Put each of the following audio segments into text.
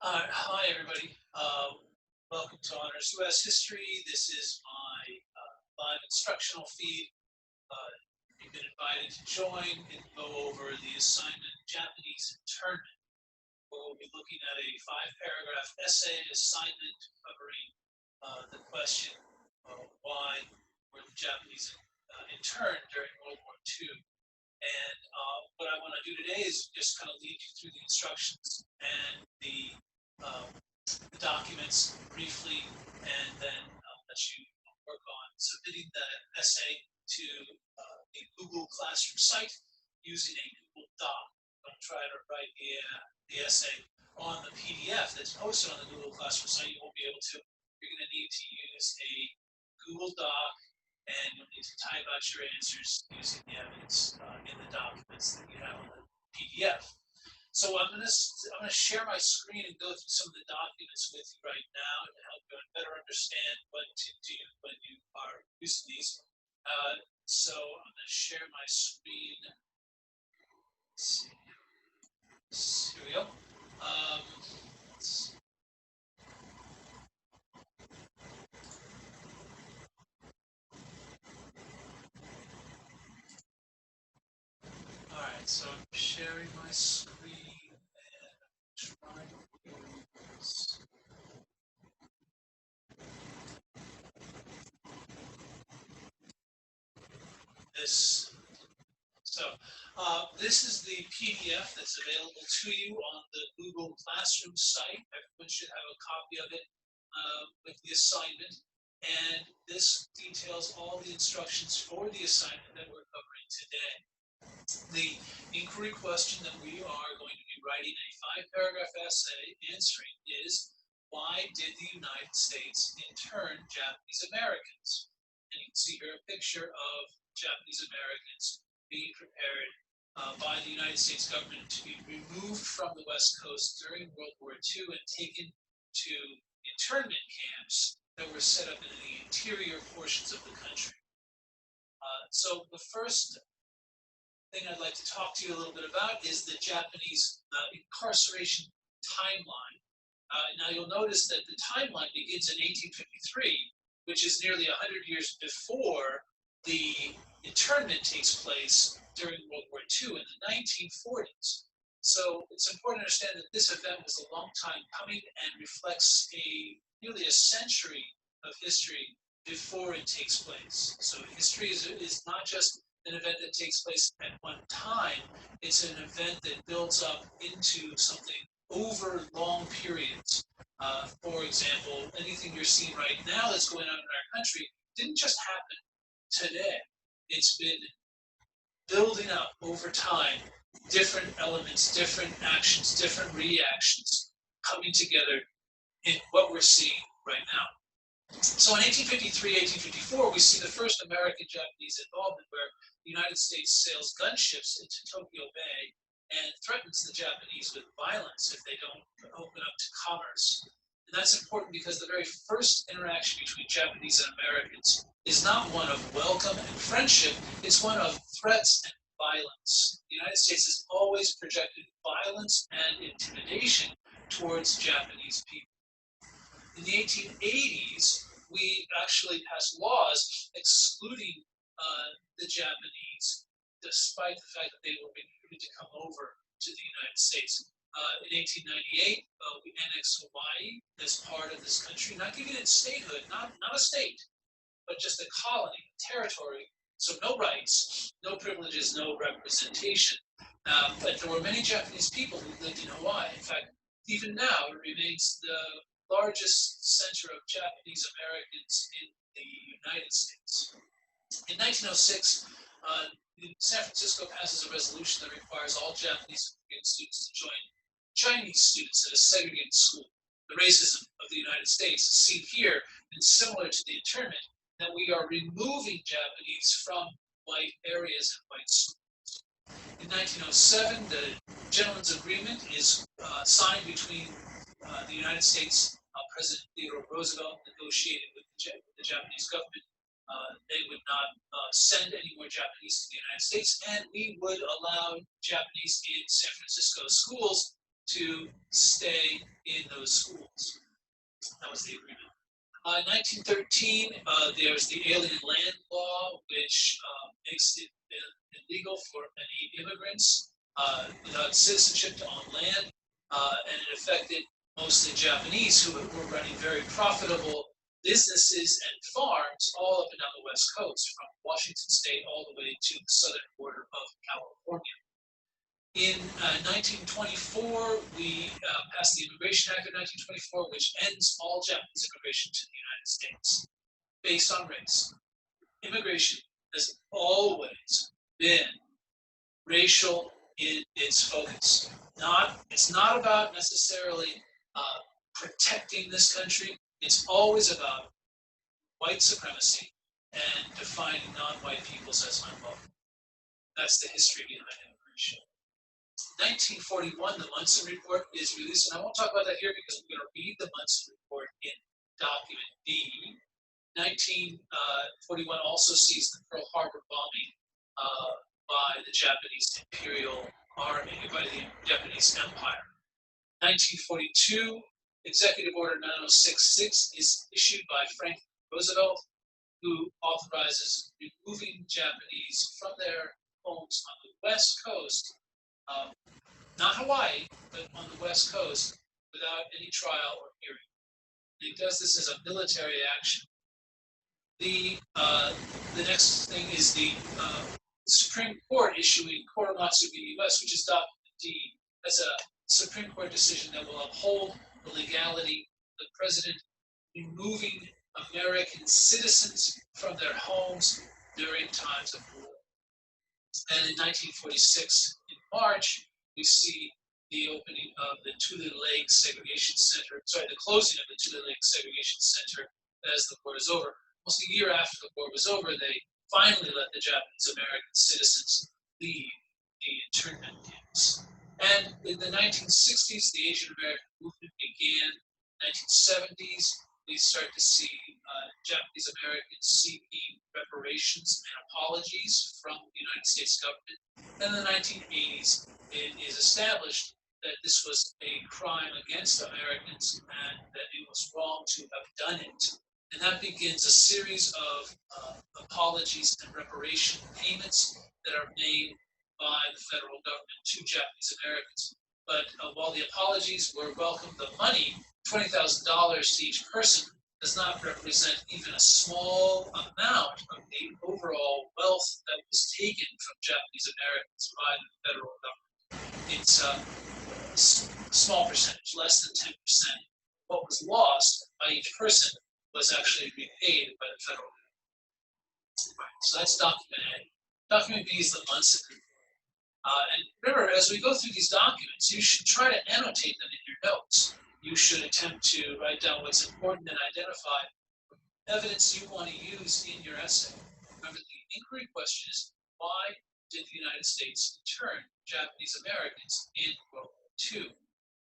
Hi, everybody. Welcome to Honors U.S. History. This is my live instructional feed. Uh, you've been invited to join and go over the assignment Japanese Internment, where we'll be looking at a 5-paragraph essay assignment covering the question why were the Japanese interned during World War II. And what I want to do today is just kind of lead you through the instructions and um, the documents briefly, and then let you work on submitting the essay to the Google Classroom site using a Google Doc. Don't try to write the essay on the PDF that's posted on the Google Classroom site. You won't be able to. You're going to need to use a Google Doc, and you'll need to type out your answers using the evidence in the documents that you have on the PDF. So I'm going to share my screen and go through some of the documents with you right now to help you better understand what to do when you are using these. So I'm going to share my screen. Let's see. Here we go. All right, so I'm sharing my screen and I'm trying to use this. So this is the PDF that's available to you on the Google Classroom site. Everyone should have a copy of it with the assignment. And this details all the instructions for the assignment that we're covering today. The inquiry question that we are going to be writing a 5-paragraph essay answering is, why did the United States intern Japanese Americans? And you can see here a picture of Japanese Americans being prepared by the United States government to be removed from the West Coast during World War II and taken to internment camps that were set up in the interior portions of the country. So the first thing I'd like to talk to you a little bit about is the Japanese incarceration timeline. Now you'll notice that the timeline begins in 1853, which is nearly 100 years before the internment takes place during World War II in the 1940s. So it's important to understand that this event was a long time coming and reflects nearly a century of history before it takes place. So history is not just an event that takes place at one time, it's an event that builds up into something over long periods. For example, anything you're seeing right now that's going on in our country didn't just happen today. It's been building up over time, different elements, different actions, different reactions coming together in what we're seeing right now. So in 1853, 1854, we see the first American-Japanese involvement where the United States sails gunships into Tokyo Bay and threatens the Japanese with violence if they don't open up to commerce. And that's important because the very first interaction between Japanese and Americans is not one of welcome and friendship, it's one of threats and violence. The United States has always projected violence and intimidation towards Japanese people. In the 1880s, we actually passed laws excluding the Japanese, despite the fact that they were recruited to come over to the United States. In 1898, we annexed Hawaii as part of this country, not giving it statehood, not a state, but just a colony, a territory. So no rights, no privileges, no representation. But there were many Japanese people who lived in Hawaii. In fact, even now, it remains the largest center of Japanese Americans in the United States. In 1906, San Francisco passes a resolution that requires all Japanese American students to join Chinese students at a segregated school. The racism of the United States is seen here, and similar to the internment, that we are removing Japanese from white areas and white schools. In 1907, the Gentleman's Agreement is signed between the United States President Theodore Roosevelt negotiated with the Japanese government. They would not send any more Japanese to the United States, and we would allow Japanese in San Francisco schools to stay in those schools. That was the agreement. 1913, there's the Alien Land Law, which makes it illegal for any immigrants without citizenship to own land, and it affected mostly Japanese who were running very profitable businesses and farms all up and down the West Coast, from Washington State all the way to the southern border of California. In 1924, we passed the Immigration Act of 1924, which ends all Japanese immigration to the United States based on race. Immigration has always been racial in its focus. It's not about necessarily protecting this country. It's always about white supremacy and defining non-white peoples as unwelcome. That's the history behind immigration. 1941, the Munson Report is released, and I won't talk about that here because we're going to read the Munson Report in document B. 1941 also sees the Pearl Harbor bombing by the Japanese Imperial Army, by the Japanese Empire. 1942, Executive Order 9066 is issued by Franklin Roosevelt, who authorizes removing Japanese from their homes on the West Coast, not Hawaii, but on the West Coast, without any trial or hearing. He does this as a military action. The next thing is the Supreme Court issuing Korematsu v. U.S., which is document D. That's a Supreme Court decision that will uphold the legality of the president removing American citizens from their homes during times of war. And in 1946, in March, we see the opening of the Tule Lake Segregation Center, the closing of the Tule Lake Segregation Center as the war is over. Almost a year after the war was over, they finally let the Japanese American citizens leave the internment camps. And in the 1960s, the Asian American movement began. 1970s, we start to see Japanese Americans seeking reparations and apologies from the United States government. And in the 1980s, it is established that this was a crime against Americans and that it was wrong to have done it. And that begins a series of apologies and reparation payments that are made by the federal government to Japanese Americans. But while the apologies were welcome, the money, $20,000 to each person, does not represent even a small amount of the overall wealth that was taken from Japanese Americans by the federal government. It's a small percentage, less than 10%. What was lost by each person was actually repaid by the federal government. So that's document A. Document B is the Munson Report. And remember, as we go through these documents, you should try to annotate them in your notes. You should attempt to write down what's important and identify evidence you want to use in your essay. Remember, the inquiry question is, why did the United States intern Japanese Americans in World War II?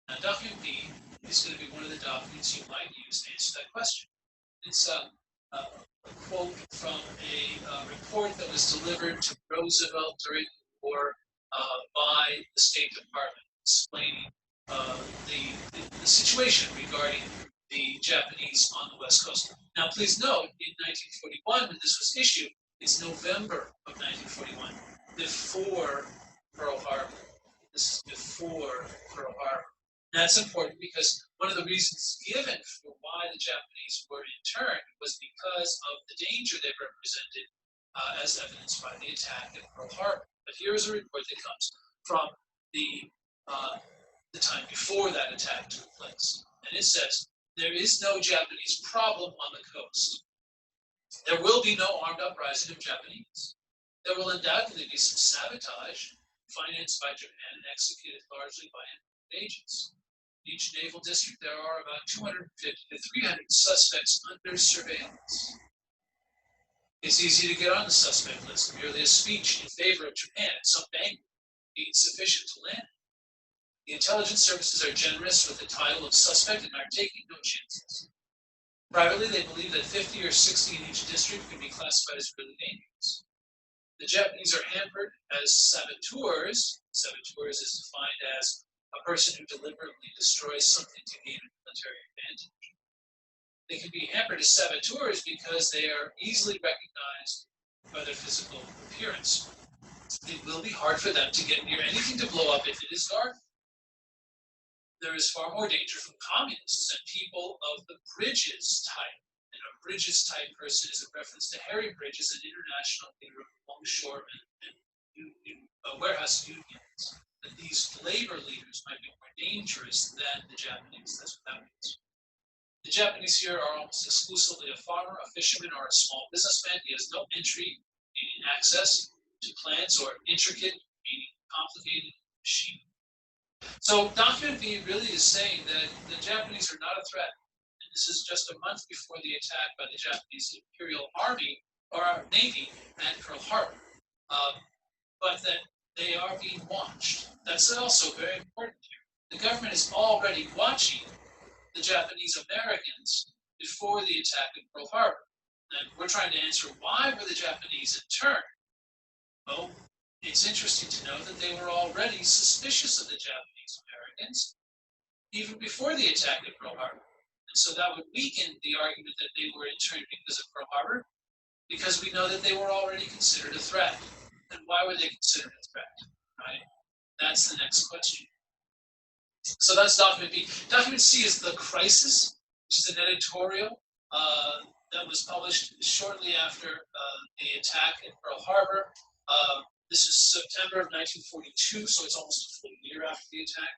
Now, document B is going to be one of the documents you might use to answer that question. It's a quote from a report that was delivered to Roosevelt during the war by the State Department, explaining the situation regarding the Japanese on the West Coast. Now, please note, in 1941, when this was issued, it's November of 1941, before Pearl Harbor. This is before Pearl Harbor. That's important because one of the reasons given for why the Japanese were interned was because of the danger they represented, as evidenced by the attack at Pearl Harbor. But here is a report that comes from the time before that attack took place. And it says, there is no Japanese problem on the coast. There will be no armed uprising of Japanese. There will undoubtedly be some sabotage financed by Japan and executed largely by agents. In each naval district, there are about 250 to 300 suspects under surveillance. It's easy to get on the suspect list. Merely a speech in favor of Japan at some banquet be sufficient to land. The intelligence services are generous with the title of suspect and are taking no chances. Privately, they believe that 50 or 60 in each district could be classified as really dangerous. The Japanese are hampered as saboteurs. Saboteurs is defined as a person who deliberately destroys something to gain a military advantage. They can be hampered as saboteurs because they are easily recognized by their physical appearance. It will be hard for them to get near anything to blow up if it is dark. There is far more danger from communists and people of the Bridges type. And a Bridges type person is a reference to Harry Bridges, an international leader of longshoremen and warehouse unions. That these labor leaders might be more dangerous than the Japanese. That's what that means. The Japanese here are almost exclusively a farmer, a fisherman, or a small businessman. He has no entry, meaning access to plants, or intricate, meaning complicated, machinery. So document B really is saying that the Japanese are not a threat. And this is just a month before the attack by the Japanese Imperial Army or Navy at Pearl Harbor. But that they are being watched. That's also very important here. The government is already watching the Japanese Americans before the attack at Pearl Harbor. And we're trying to answer why were the Japanese interned? Well, it's interesting to know that they were already suspicious of the Japanese Americans even before the attack at Pearl Harbor. And so that would weaken the argument that they were interned because of Pearl Harbor, because we know that they were already considered a threat. And why were they considered a threat? Right? That's the next question. So that's document B. Document C is The Crisis, which is an editorial that was published shortly after the attack at Pearl Harbor. This is September of 1942, so it's almost a full year after the attack.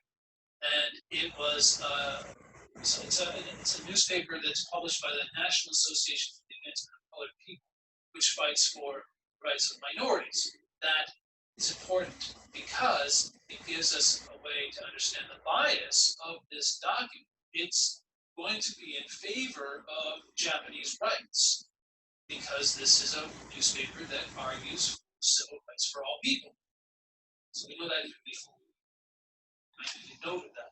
And it was, so it's a newspaper that's published by the National Association for the Advancement of Colored People, which fights for the rights of minorities. That is important because it gives us a way to understand the bias of this document. It's going to be in favor of Japanese rights because this is a newspaper that argues civil rights for all people. So we know that before. I didn't know that.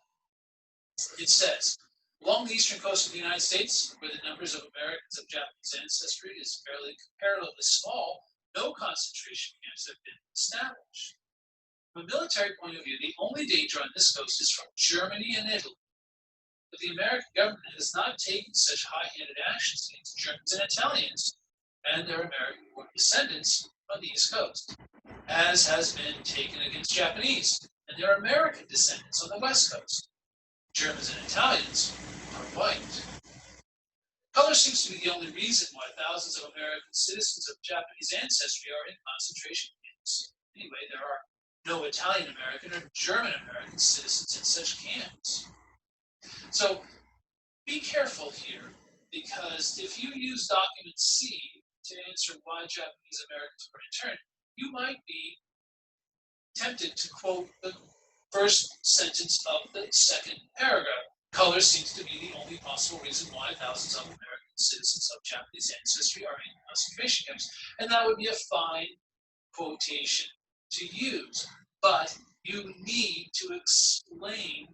It says, along the eastern coast of the United States, where the numbers of Americans of Japanese ancestry is fairly comparatively small, no concentration camps have been established. From a military point of view, the only danger on this coast is from Germany and Italy. But the American government has not taken such high-handed actions against Germans and Italians and their American-born descendants on the East Coast, as has been taken against Japanese and their American descendants on the West Coast. Germans and Italians are white. Color seems to be the only reason why thousands of American citizens of Japanese ancestry are in concentration camps. Anyway, there are no Italian American or German American citizens in such camps. So be careful here, because if you use document C to answer why Japanese Americans were interned, you might be tempted to quote the first sentence of the second paragraph. Color seems to be the only possible reason why thousands of American citizens of Japanese ancestry are in concentration camps. And that would be a fine quotation to use. But you need to explain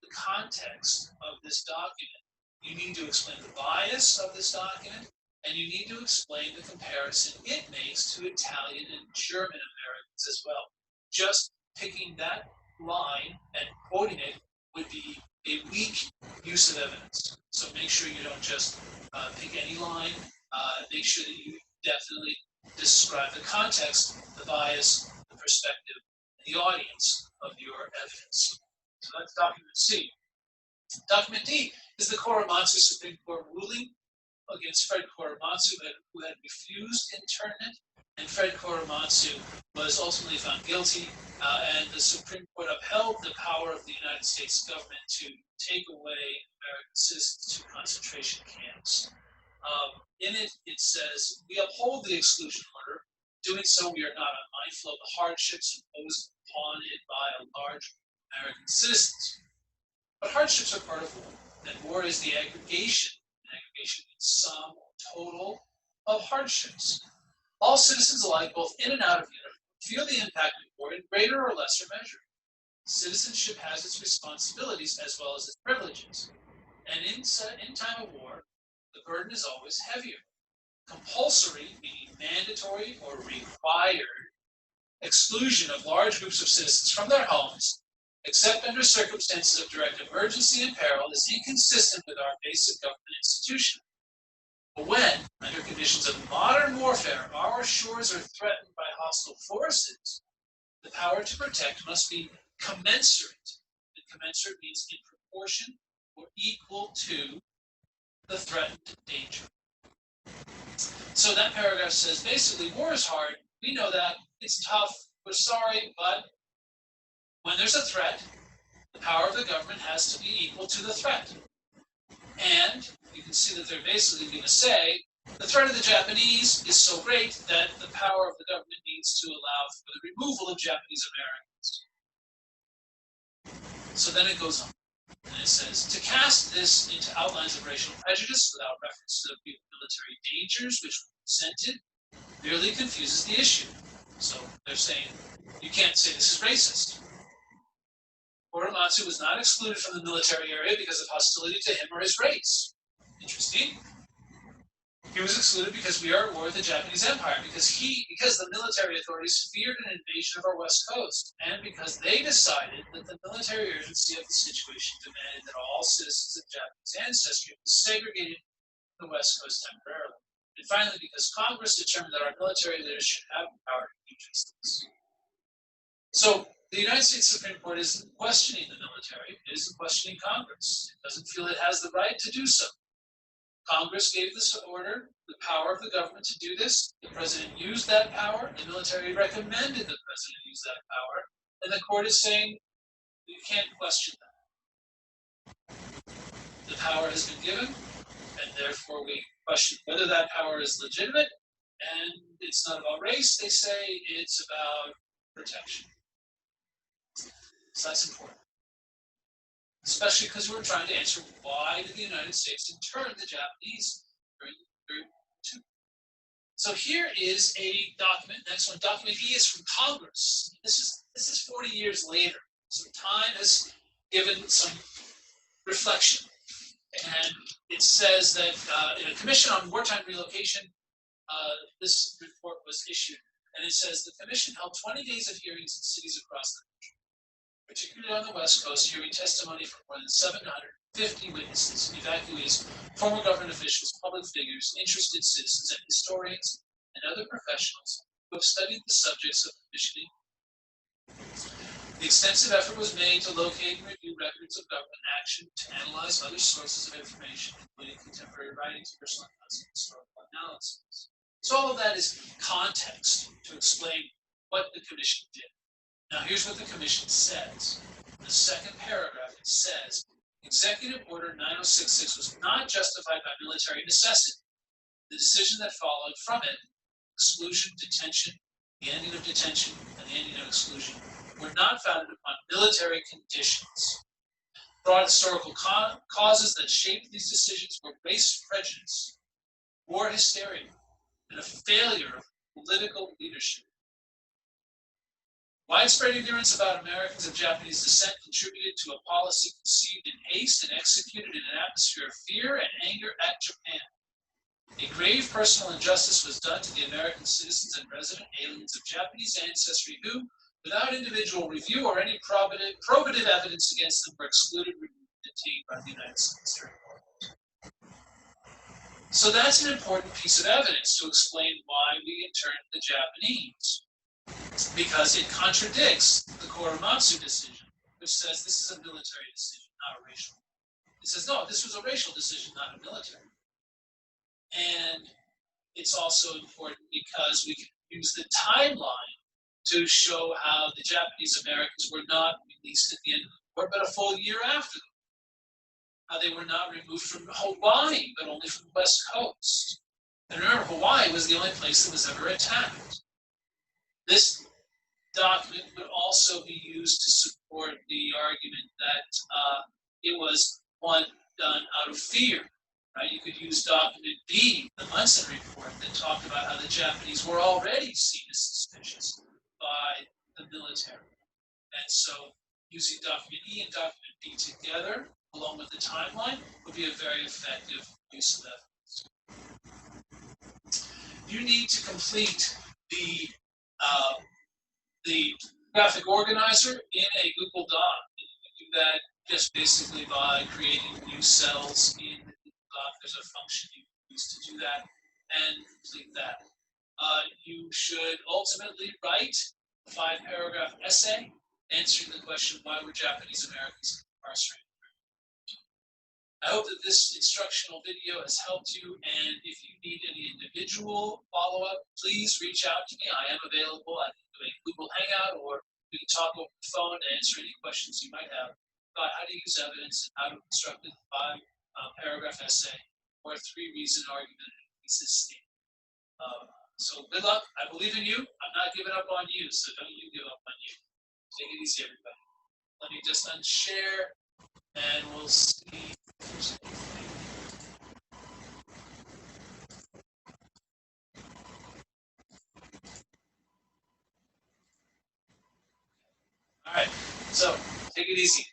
the context of this document. You need to explain the bias of this document, and you need to explain the comparison it makes to Italian and German Americans as well. Just picking that line and quoting it would be a weak use of evidence. So make sure you don't just pick any line. Make sure that you definitely describe the context, the bias, the perspective, and the audience of your evidence. So that's document C. Document D is the Korematsu Supreme Court ruling against Fred Korematsu, who had refused internment, and Fred Korematsu was ultimately found guilty, and the Supreme Court upheld the power of the United States government to take away American citizens to concentration camps. In it, it says, we uphold the exclusion order. Doing so, we are not unmindful of the hardships imposed upon it by a large American citizens. But hardships are part of war, and war is the aggregation means sum or total of hardships. All citizens alike, both in and out of uniform, feel the impact of war in greater or lesser measure. Citizenship has its responsibilities as well as its privileges. And in time of war, the burden is always heavier. Compulsory, meaning mandatory or required, exclusion of large groups of citizens from their homes except under circumstances of direct emergency and peril, is inconsistent with our basic government institution. But when, under conditions of modern warfare, our shores are threatened by hostile forces, the power to protect must be commensurate. And commensurate means in proportion or equal to the threatened danger. So that paragraph says basically war is hard. We know that. It's tough. We're sorry, but when there's a threat, the power of the government has to be equal to the threat. And you can see that they're basically going to say the threat of the Japanese is so great that the power of the government needs to allow for the removal of Japanese Americans. So then it goes on. And it says, to cast this into outlines of racial prejudice without reference to the military dangers which were presented merely confuses the issue. So they're saying, you can't say this is racist. Korematsu was not excluded from the military area because of hostility to him or his race. Interesting. He was excluded because we are at war with the Japanese Empire, because the military authorities feared an invasion of our west coast, and because they decided that the military urgency of the situation demanded that all citizens of Japanese ancestry be segregated from the west coast temporarily. And finally, because Congress determined that our military leaders should have the power to do just this. So the United States Supreme Court isn't questioning the military, it isn't questioning Congress. It doesn't feel it has the right to do so. Congress gave this order, the power of the government to do this. The president used that power. The military recommended the president use that power. And the court is saying, you can't question that. The power has been given, and therefore we question whether that power is legitimate. And it's not about race, they say, it's about protection. So that's important. Especially because we're trying to answer why did the United States intern the Japanese during World War II. So here is a document. Next one, document E is from Congress. This is 40 years later. So time has given some reflection, and it says that in a commission on wartime relocation, this report was issued, and it says the commission held 20 days of hearings in cities across the country, particularly on the West Coast, hearing testimony from more than 750 witnesses, evacuees, former government officials, public figures, interested citizens, and historians, and other professionals who have studied the subjects of commissioning. The extensive effort was made to locate and review records of government action, to analyze other sources of information, including contemporary writings, personal accounts, and historical analysis. So all of that is context to explain what the commission did. Now here's what the commission says. In the second paragraph, it says, Executive Order 9066 was not justified by military necessity. The decision that followed from it, exclusion, detention, the ending of detention, and the ending of exclusion, were not founded upon military conditions. Broad historical causes that shaped these decisions were race prejudice, war hysteria, and a failure of political leadership. Widespread ignorance about Americans of Japanese descent contributed to a policy conceived in haste and executed in an atmosphere of fear and anger at Japan. A grave personal injustice was done to the American citizens and resident aliens of Japanese ancestry who, without individual review or any probative evidence against them, were excluded, removed, and detained by the United States during World War II. So that's an important piece of evidence to explain why we interned the Japanese, because it contradicts the Korematsu decision, which says this is a military decision, not a racial. It says, no, this was a racial decision, not a military. And it's also important because we can use the timeline to show how the Japanese Americans were not released at the end of the war, but a full year after them. How they were not removed from Hawaii, but only from the West Coast. And remember, Hawaii was the only place that was ever attacked. This document would also be used to support the argument that it was one done out of fear. Right? You could use document B, the Munson report, that talked about how the Japanese were already seen as suspicious by the military. And so using document E and document B together, along with the timeline, would be a very effective use of evidence. You need to complete the graphic organizer in a Google Doc. that just basically by creating new cells in the Google Doc. There's a function you can use to do that and complete that. You should ultimately write a 5-paragraph essay answering the question, why were Japanese Americans incarcerated? I hope that this instructional video has helped you, and if you need any individual follow-up, please reach out to me. I am available. I can do a Google Hangout, or we can talk over the phone to answer any questions you might have about how to use evidence and how to construct a 5-paragraph essay or a 3-reason argument in a thesis statement. So good luck. I believe in you. I'm not giving up on you, so don't you give up on you. Take it easy, everybody. Let me just unshare, and we'll see. All right, so take it easy.